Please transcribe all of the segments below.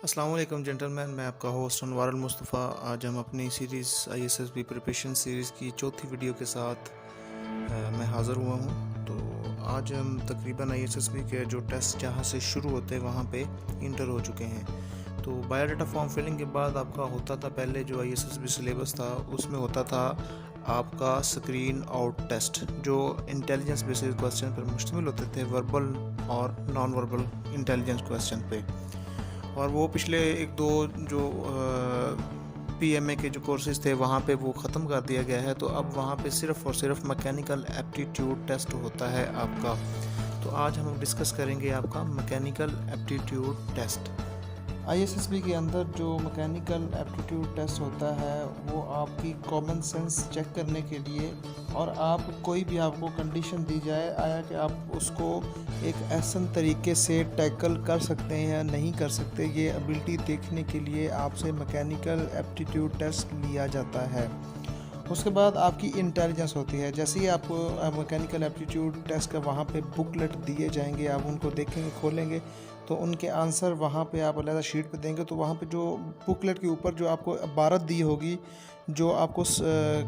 अस्सलाम वालेकुम जेंटलमैन, मैं आपका होस्ट अनवारुल मुस्तफ़ा। आज हम अपनी सीरीज़ आईएसएसबी प्रिपरेशन सीरीज़ की चौथी वीडियो के साथ मैं हाज़िर हुआ हूँ। तो आज हम तकरीबन आईएसएसबी के जो टेस्ट जहाँ से शुरू होते हैं वहाँ पे इंटर हो चुके हैं। तो बायोडाटा फॉर्म फिलिंग के बाद आपका होता था, पहले जो आईएसएसबी सिलेबस था उसमें होता था आपका स्क्रीन आउट टेस्ट, जो इंटेलिजेंस बेस्ड क्वेश्चन पर मुश्तमिल होते थे, वर्बल और नॉन वर्बल इंटेलिजेंस क्वेश्चन पे। और वो पिछले एक दो जो पीएमए के जो कोर्सेज थे वहाँ पे वो ख़त्म कर दिया गया है। तो अब वहाँ पे सिर्फ़ और सिर्फ मैकेनिकल एप्टीट्यूड टेस्ट होता है आपका। तो आज हम डिस्कस करेंगे आपका मैकेनिकल एप्टीट्यूड टेस्ट। आईएसएसबी के अंदर जो मैकेनिकल एप्टीट्यूड टेस्ट होता है वो आपकी कॉमन सेंस चेक करने के लिए, और आप कोई भी आपको कंडीशन दी जाए आया कि आप उसको एक ऐसा तरीके से टैकल कर सकते हैं या नहीं कर सकते, ये एबिलिटी देखने के लिए आपसे मैकेनिकल एप्टीट्यूड टेस्ट लिया जाता है। उसके बाद आपकी इंटेलिजेंस होती है। जैसे ही आपको मैकेनिकल एप्टीट्यूड टेस्ट का वहाँ पे बुकलेट दिए जाएंगे, आप उनको देखेंगे, खोलेंगे तो उनके आंसर वहाँ पे आप अलग शीट पे देंगे। तो वहाँ पे जो बुकलेट के ऊपर जो आपको इबारत दी होगी, जो आपको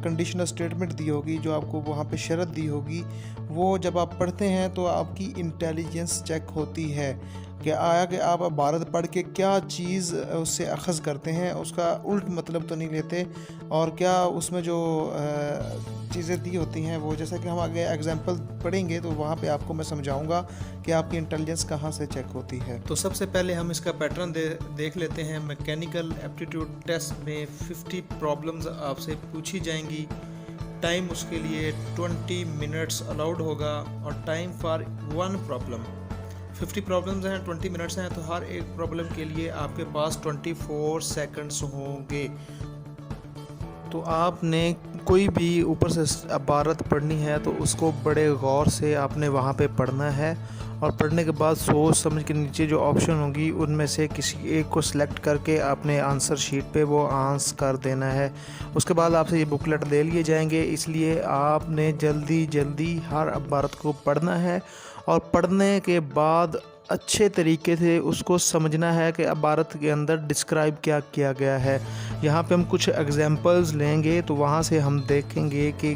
कंडीशनल स्टेटमेंट दी होगी, जो आपको वहाँ पे शर्त दी होगी, वो जब आप पढ़ते हैं तो आपकी इंटेलिजेंस चेक होती है कि आया कि आप इबारत पढ़ के क्या चीज़ उससे अखज़ करते हैं, उसका उल्ट मतलब तो नहीं लेते, और क्या उसमें जो चीज़ें दी होती हैं वो, जैसा कि हम आगे एग्जांपल पढ़ेंगे तो वहाँ पे आपको मैं समझाऊंगा कि आपकी इंटेलिजेंस कहाँ से चेक होती है। तो सबसे पहले हम इसका पैटर्न देख लेते हैं। मैकेनिकल एप्टीट्यूड टेस्ट में 50 प्रॉब्लम्स आपसे पूछी जाएंगी। टाइम उसके लिए 20 मिनट्स अलाउड होगा, और टाइम फॉर 1 प्रॉब्लम। 50 प्रॉब्लम्स हैं, 20 मिनट्स हैं, तो हर एक प्रॉब्लम के लिए आपके पास 24 सेकंड्स होंगे। तो आपने कोई भी ऊपर से इबारत पढ़नी है तो उसको बड़े गौर से आपने वहाँ पे पढ़ना है, और पढ़ने के बाद सोच समझ के नीचे जो ऑप्शन होंगी उनमें से किसी एक को सिलेक्ट करके आपने आंसर शीट पे वो आंसर कर देना है। उसके बाद आपसे ये बुकलेट ले लिए जाएंगे, इसलिए आपने जल्दी जल्दी हर इबारत को पढ़ना है, और पढ़ने के बाद अच्छे तरीके से उसको समझना है कि इबारत के अंदर डिस्क्राइब क्या किया गया है। यहाँ पे हम कुछ एग्जांपल्स लेंगे तो वहाँ से हम देखेंगे कि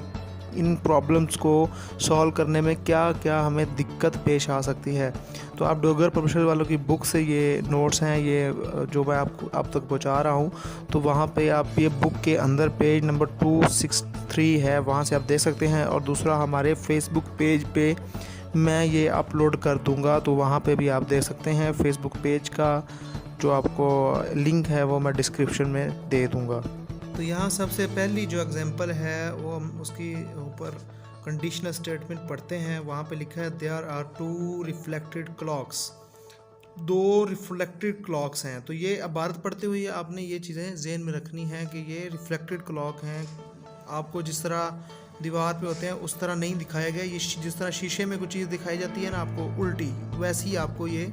इन प्रॉब्लम्स को सॉल्व करने में क्या क्या हमें दिक्कत पेश आ सकती है। तो आप डोगर प्रोफेशनल वालों की बुक से ये नोट्स हैं, ये जो मैं आपको आप तक पहुँचा रहा हूँ, तो वहाँ पे आप ये बुक के अंदर पेज नंबर 263 है, वहाँ से आप देख सकते हैं। और दूसरा हमारे फेसबुक पेज पे मैं ये अपलोड कर दूंगा, तो वहाँ पे भी आप देख सकते हैं। फेसबुक पेज का जो आपको लिंक है वो मैं डिस्क्रिप्शन में दे दूंगा। तो यहाँ सबसे पहली जो एग्जांपल है वो हम उसकी ऊपर कंडीशनल स्टेटमेंट पढ़ते हैं। वहाँ पे लिखा है there are 2 reflected clocks. 2 reflected clocks हैं। तो ये इबारत पढ़ते हुए आपने ये चीज़ें ज़हन में रखनी है कि ये रिफ्लेक्टेड क्लॉक हैं। आपको जिस तरह दीवार पे होते हैं उस तरह नहीं दिखाया गया, ये जिस तरह शीशे में कुछ चीज़ दिखाई जाती है ना आपको उल्टी, वैसे ही आपको ये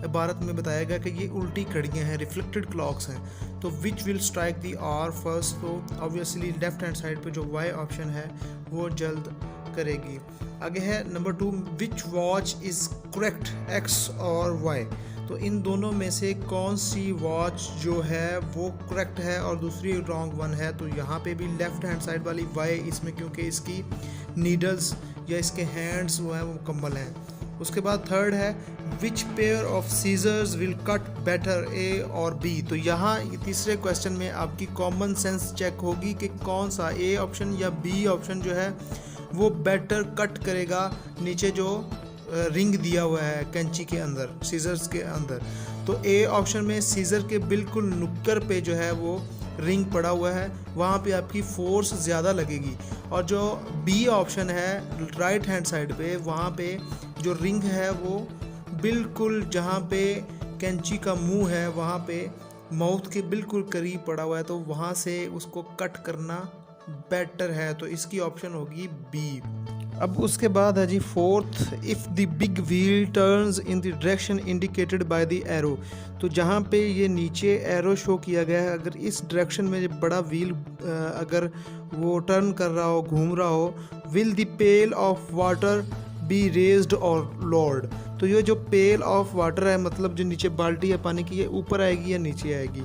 इबारत में बताया गया कि ये उल्टी घड़ियाँ हैं, रिफ्लेक्टेड क्लॉक्स हैं। तो which will strike the hour first, तो ऑब्वियसली लेफ्ट हैंड साइड पे जो वाई ऑप्शन है वो जल्द करेगी। आगे है number 2, which watch is correct, x और वाई। तो इन दोनों में से कौन सी वॉच जो है वो करेक्ट है और दूसरी रॉन्ग वन है। तो यहाँ पे भी लेफ़्ट हैंड साइड वाली वाई इसमें, क्योंकि इसकी नीडल्स या इसके हैंड्स वो हैं वो मुकम्मल हैं। उसके बाद थर्ड है which pair of scissors will cut better, A और बी। तो यहाँ तीसरे क्वेश्चन में आपकी कॉमन सेंस चेक होगी कि कौन सा ए ऑप्शन या बी ऑप्शन जो है वो बेटर कट करेगा नीचे जो रिंग दिया हुआ है कैंची के अंदर, सीजर्स के अंदर। तो ए ऑप्शन में सीजर के बिल्कुल नुक्कर पे जो है वो रिंग पड़ा हुआ है, वहाँ पे आपकी फोर्स ज़्यादा लगेगी। और जो बी ऑप्शन है राइट हैंड साइड पे, वहाँ पे जो रिंग है वो बिल्कुल जहाँ पे कैंची का मुंह है वहाँ पे माउथ के बिल्कुल करीब पड़ा हुआ है, तो वहाँ से उसको कट करना बेटर है। तो इसकी ऑप्शन होगी बी। अब उसके बाद है जी fourth, if the big wheel turns in the direction indicated by the arrow. तो जहाँ पे ये नीचे एरो शो किया गया है, अगर इस डायरेक्शन में ये बड़ा व्हील अगर वो टर्न कर रहा हो, घूम रहा हो, will the pale of water be raised और लोअर्ड। तो ये जो पेल ऑफ वाटर है, मतलब जो नीचे बाल्टी है पानी की, ये ऊपर आएगी या नीचे आएगी।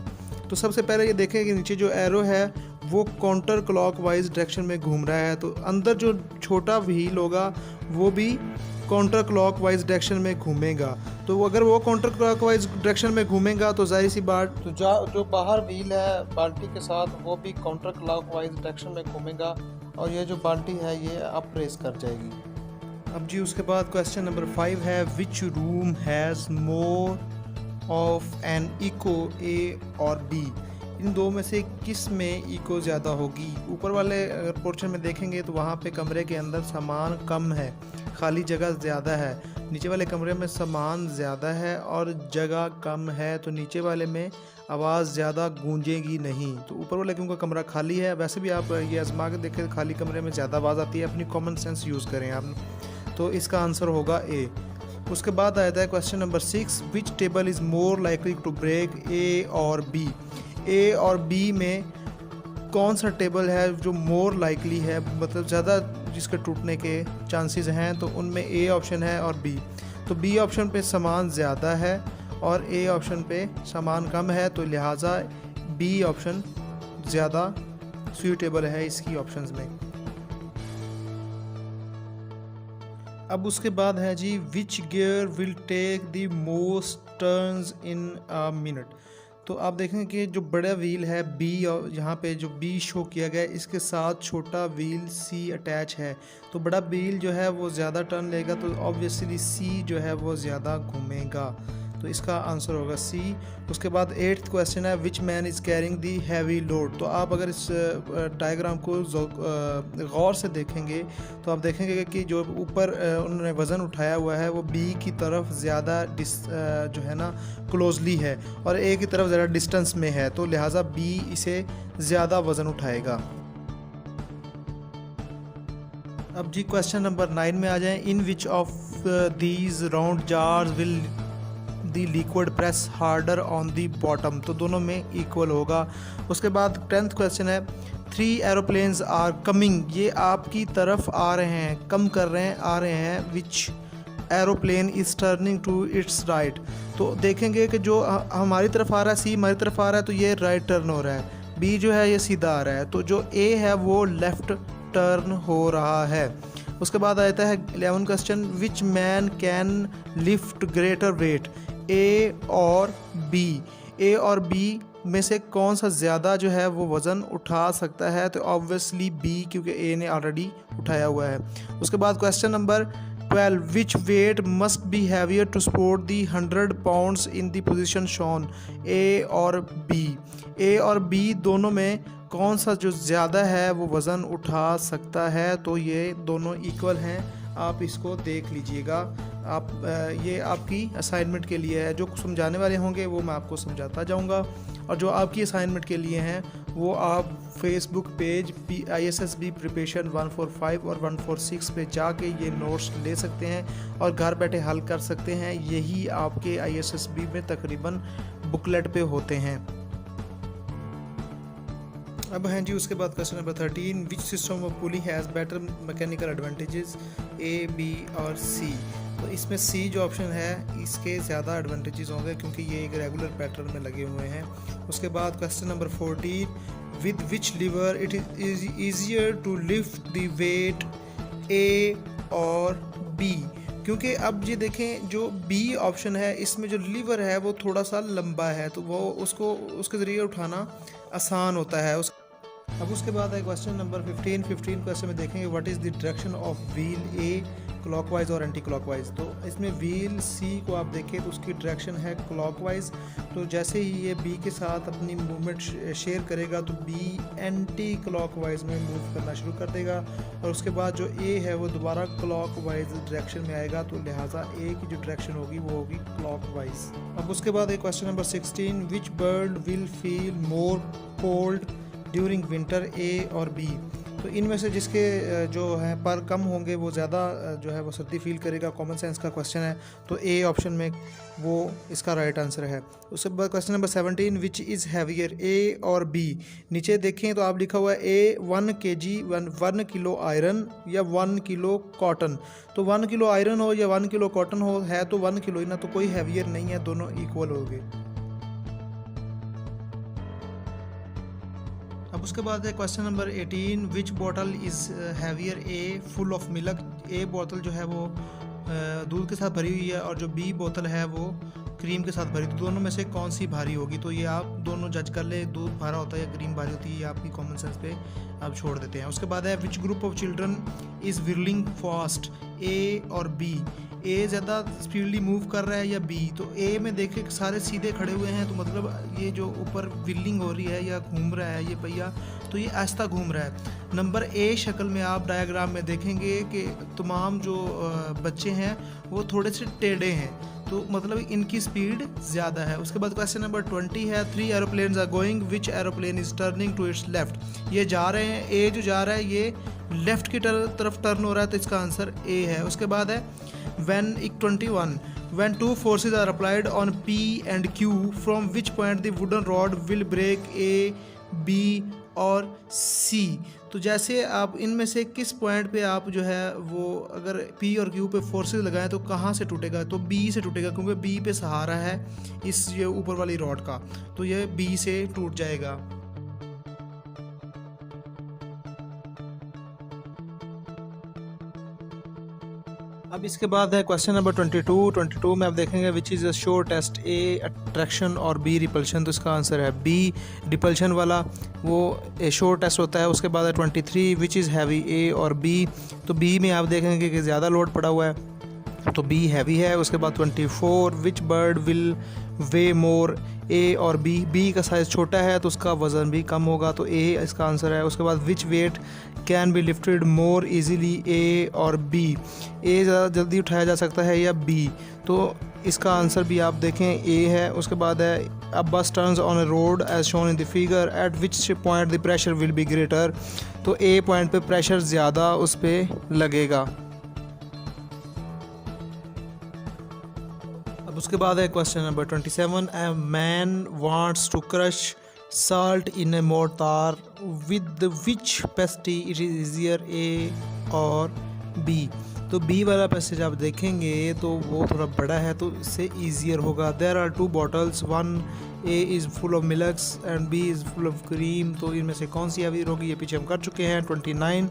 तो सबसे पहले ये देखें कि नीचे जो एरो है वो काउंटर क्लॉकवाइज डायरेक्शन में घूम रहा है, तो अंदर जो छोटा व्हील होगा वो भी काउंटर क्लॉकवाइज डायरेक्शन में घूमेगा। तो अगर वो काउंटर क्लॉकवाइज डायरेक्शन में घूमेगा तो जाहिर सी बात, तो जो बाहर व्हील है बाल्टी के साथ वो भी काउंटर क्लॉकवाइज डायरेक्शन में घूमेगा और ये जो बाल्टी है ये अप रेस कर जाएगी। अब जी उसके बाद क्वेश्चन नंबर 5 है, which room has more of an echo, A और बी। इन दो में से किस में इको ज़्यादा होगी। ऊपर वाले अगर पोर्शन में देखेंगे तो वहाँ पे कमरे के अंदर सामान कम है, खाली जगह ज़्यादा है। नीचे वाले कमरे में सामान ज़्यादा है और जगह कम है, तो नीचे वाले में आवाज़ ज़्यादा गूंजेगी नहीं। तो ऊपर वाले क्योंकि कमरा खाली है, वैसे भी आप ये आजमा के देखें खाली कमरे में ज़्यादा आवाज़ आती है, अपनी कॉमन सेंस यूज़ करें आप। तो इसका आंसर होगा ए। उसके बाद आता है question number 6, which table is more likely to break, A और बी। ए और बी में कौन सा टेबल है जो मोर लाइकली है, मतलब ज़्यादा जिसके टूटने के चांसेस हैं, तो उनमें ए ऑप्शन है और बी। तो बी ऑप्शन पे सामान ज़्यादा है और ए ऑप्शन पे सामान कम है, तो लिहाजा बी ऑप्शन ज़्यादा सूटेबल है इसकी ऑप्शंस में। अब उसके बाद है जी, which gear will take the most turns in a minute. तो आप देखेंगे कि जो बड़ा व्हील है बी, और यहाँ पे जो बी शो किया गया है इसके साथ छोटा व्हील सी अटैच है, तो बड़ा व्हील जो है वो ज़्यादा टर्न लेगा, तो ऑब्वियसली सी जो है वो ज़्यादा घूमेगा, तो इसका आंसर होगा सी। उसके बाद 8th क्वेश्चन है, which man is carrying the heavy load. तो आप अगर इस डायग्राम को गौर से देखेंगे तो आप देखेंगे कि जो ऊपर उन्होंने वज़न उठाया हुआ है वो बी की तरफ ज़्यादा जो है ना क्लोजली है और ए की तरफ ज़्यादा डिस्टेंस में है, तो लिहाजा बी इसे ज़्यादा वज़न उठाएगा। अब जी क्वेश्चन नंबर 9 में आ जाएं, in which of these round jars will the liquid press harder on the bottom. तो दोनों में इक्वल होगा। उसके बाद 10th क्वेश्चन है, 3 एरोप्लेन्स आर कमिंग। ये आपकी तरफ आ रहे हैं, कम कर रहे हैं, आ रहे हैं। Which aeroplane is turning to its right. तो देखेंगे कि जो हमारी तरफ आ रहा है, सी हमारी तरफ आ रहा है, तो ये राइट टर्न हो रहा है। बी जो है ये सीधा आ रहा है, तो जो ए है वो लेफ़्ट टर्न हो रहा है। उसके बाद आता है 11 question, which man can lift greater weight, A और बी। ए और बी में से कौन सा ज़्यादा जो है वो वज़न उठा सकता है, तो ऑब्वियसली बी, क्योंकि ए ने ऑलरेडी उठाया हुआ है। उसके बाद question number 12, which weight must be heavier to support the 100 pounds in the position shown, A और बी। ए और बी दोनों में कौन सा जो ज़्यादा है वो वज़न उठा सकता है, तो ये दोनों इक्वल हैं। आप इसको देख लीजिएगा। आप ये आपकी असाइनमेंट के लिए है, जो समझाने वाले होंगे वो मैं आपको समझाता जाऊंगा, और जो आपकी असाइनमेंट के लिए हैं वो आप फेसबुक पेज ISSB प्रिपरेशन 145 और 146 पे जाके ये नोट्स ले सकते हैं और घर बैठे हल कर सकते हैं। यही आपके ISSB में तकरीबन बुकलेट पे होते हैं। अब हैं जी उसके बाद question number 13, which system of pulley has better mechanical advantages, A, B और सी। तो इसमें सी जो ऑप्शन है इसके ज़्यादा एडवांटेजेस होंगे क्योंकि ये एक रेगुलर पैटर्न में लगे हुए हैं। उसके बाद question number 14, with which lever it is easier to lift the weight, A और बी। क्योंकि अब ये देखें जो बी ऑप्शन है इसमें जो लीवर है वो थोड़ा सा लंबा है, तो वो उसके ज़रिए उठाना आसान होता है। अब उसके बाद है क्वेश्चन नंबर 15 क्वेश्चन में देखेंगे, what is the direction of wheel, A clockwise और एंटी क्लॉकवाइज। तो इसमें व्हील सी को आप देखें तो उसकी डायरेक्शन है क्लॉकवाइज, तो जैसे ही ये बी के साथ अपनी मूवमेंट शेयर करेगा तो बी एंटी क्लॉकवाइज में मूव करना शुरू कर देगा, और उसके बाद जो ए है वो दोबारा क्लॉकवाइज डायरेक्शन में आएगा, तो लिहाजा ए की जो डायरेक्शन होगी वो होगी क्लॉकवाइज। अब उसके बाद है question number 16, which bird will feel more cold during winter, A और बी। तो इनमें से जिसके जो है पर कम होंगे वो ज़्यादा जो है वो सर्दी फील करेगा। कॉमन सेंस का क्वेश्चन है, तो ए ऑप्शन में वो इसका राइट आंसर है। उसके बाद question number 17, which is heavier, A और बी। नीचे देखें तो आप लिखा हुआ है ए 1 kg 1 किलो आयरन या 1 किलो कॉटन। तो 1 किलो आयरन हो या 1 किलो कॉटन हो, है तो 1 किलो ही ना, तो कोई हैवियर नहीं है, दोनों इक्वल हो गए। अब उसके बाद है question number 18, which bottle is heavier, A full of milk. A बोतल जो है वो दूध के साथ भरी हुई है और जो बी बोतल है वो क्रीम के साथ भरी, तो दोनों में से कौन सी भारी होगी। तो ये आप दोनों जज कर ले, दूध भारा होता है या क्रीम भारी होती है, ये आपकी कॉमन सेंस पे आप छोड़ देते हैं। उसके बाद है which group of children is whirling fast, A और बी। ए ज़्यादा स्पीडली मूव कर रहा है या बी। तो ए में देखे सारे सीधे खड़े हुए हैं, तो मतलब ये जो ऊपर विलिंग हो रही है या घूम रहा है ये पहिया, तो ये आहिस्ता घूम रहा है। नंबर ए शक्ल में आप डायग्राम में देखेंगे कि तमाम जो बच्चे हैं वो थोड़े से टेढ़े हैं, तो मतलब इनकी स्पीड ज़्यादा है। उसके बाद क्वेश्चन नंबर 20 है, 3 aeroplanes are going, which aeroplane is turning to its left. ये जा रहे हैं, ए जो जा रहा है ये लेफ़्ट की तरफ टर्न हो रहा है, तो इसका आंसर ए है। उसके बाद है when 21, when two forces are applied on P and Q, from which point the wooden rod will break, A, B और C। तो जैसे आप इनमें से किस पॉइंट पे आप जो है वो अगर P और Q पे फोर्सेस लगाएं तो कहाँ से टूटेगा, तो B से टूटेगा, क्योंकि B पे सहारा है इस ये ऊपर वाली रॉड का, तो ये B से टूट जाएगा। अब इसके बाद है क्वेश्चन नंबर 22 में आप देखेंगे which is a sure test, A attraction और बी रिपल्शन। तो इसका आंसर है बी, रिपल्शन वाला वो श्योर टेस्ट होता है। उसके बाद है 23, विच इज़ हैवी, ए और बी। तो बी में आप देखेंगे कि ज़्यादा लोड पड़ा हुआ है, तो बी हैवी है। उसके बाद 24, विच बर्ड विल वे मोर, ए और बी का साइज़ छोटा है तो उसका वज़न भी कम होगा, तो ए इसका आंसर है। उसके बाद which weight can be lifted more easily, A और बी। ए ज़्यादा जल्दी उठाया जा सकता है या बी, तो इसका आंसर भी आप देखें ए है। उसके बाद है a bus turns on a road as shown in the figure, at which point the pressure will be greater. तो ए पॉइंट पे प्रेशर ज़्यादा उस पर लगेगा। अब उसके बाद है question number 27, a man wants to crush salt in a mortar, with which pesty it is easier, A और B। तो B वाला पैसेज आप देखेंगे तो वो थोड़ा बड़ा है तो इससे ईजियर होगा। There are 2 bottles, one A is full of milk and B is full of cream। तो इनमें से कौन सी अभी होगी, ये पीछे हम कर चुके हैं। 29,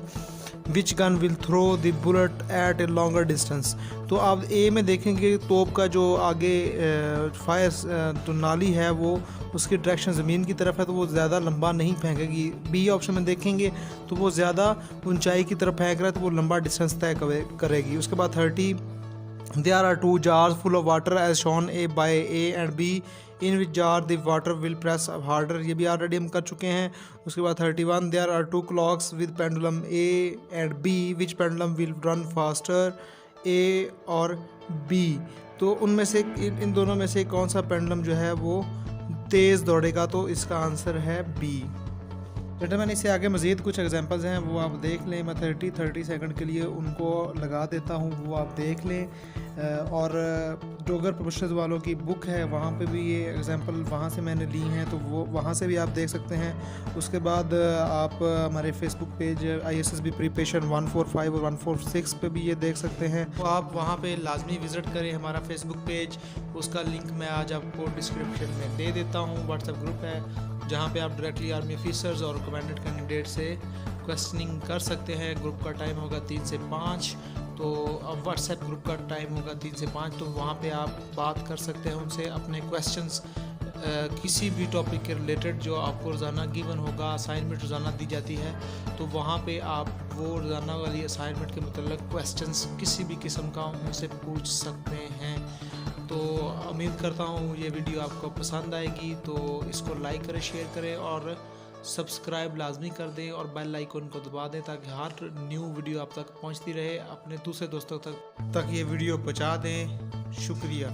which gun will throw the bullet at a longer distance. तो आप ए में देखेंगे तोप का जो आगे फायर जो नाली है वो उसकी डायरेक्शन ज़मीन की तरफ है, तो वो ज़्यादा लंबा नहीं फेंकेगी। बी ऑप्शन में देखेंगे तो वो ज़्यादा ऊंचाई की तरफ फेंक रहा है, तो वो लंबा डिस्टेंस तय करेगी। उसके बाद 30, there are 2 jars full of water as shown A by A and B, in which jar the water will press harder। ये भी ऑलरेडी हम कर चुके हैं। उसके बाद 31, there are 2 clocks with pendulum A and B, which pendulum will run faster, A और B। तो उनमें से इन दोनों में से कौन सा पेंडुलम जो है वो तेज़ दौड़ेगा, तो इसका आंसर है बी। मैंने इससे आगे मज़ीद कुछ एग्जांपल्स हैं वो आप देख लें। मैं 30 सेकंड के लिए उनको लगा देता हूँ, वो आप देख लें। और डोगर प्रोफेशनल्स वालों की बुक है, वहाँ पे भी ये एग्जांपल वहाँ से मैंने ली हैं, तो वो वहाँ से भी आप देख सकते हैं। उसके बाद आप हमारे फेसबुक पेज ISSB प्रिपरेशन 145 और 146 पे भी ये देख सकते हैं। तो आप वहाँ पे लाजमी विज़िट करें हमारा फेसबुक पेज, उसका लिंक मैं आज आपको डिस्क्रिप्शन में दे देता हूँ। व्हाट्सएप ग्रुप है जहाँ पे आप डायरेक्टली आर्मी ऑफिसर्स और कमांडेंट कैंडिडेट से क्वेश्चनिंग कर सकते हैं। ग्रुप का टाइम होगा 3 से 5, तो अब व्हाट्सएप ग्रुप का टाइम होगा 3 से 5, तो वहाँ पे आप बात कर सकते हैं उनसे अपने क्वेश्चंस किसी भी टॉपिक के रिलेटेड जो आपको रोज़ाना गिवन होगा, असाइनमेंट रोज़ाना दी जाती है, तो वहाँ पे आप वो रोज़ाना वाली असाइनमेंट के मतलब क्वेश्चंस किसी भी किस्म का उनसे पूछ सकते हैं। तो उम्मीद करता हूँ ये वीडियो आपको पसंद आएगी, तो इसको लाइक करें, शेयर करें और सब्सक्राइब लाजमी कर दें और बेल आइकन को दबा दें ताकि हर न्यू वीडियो आप तक पहुँचती रहे। अपने दूसरे दोस्तों तक ये वीडियो पहुँचा दें। शुक्रिया।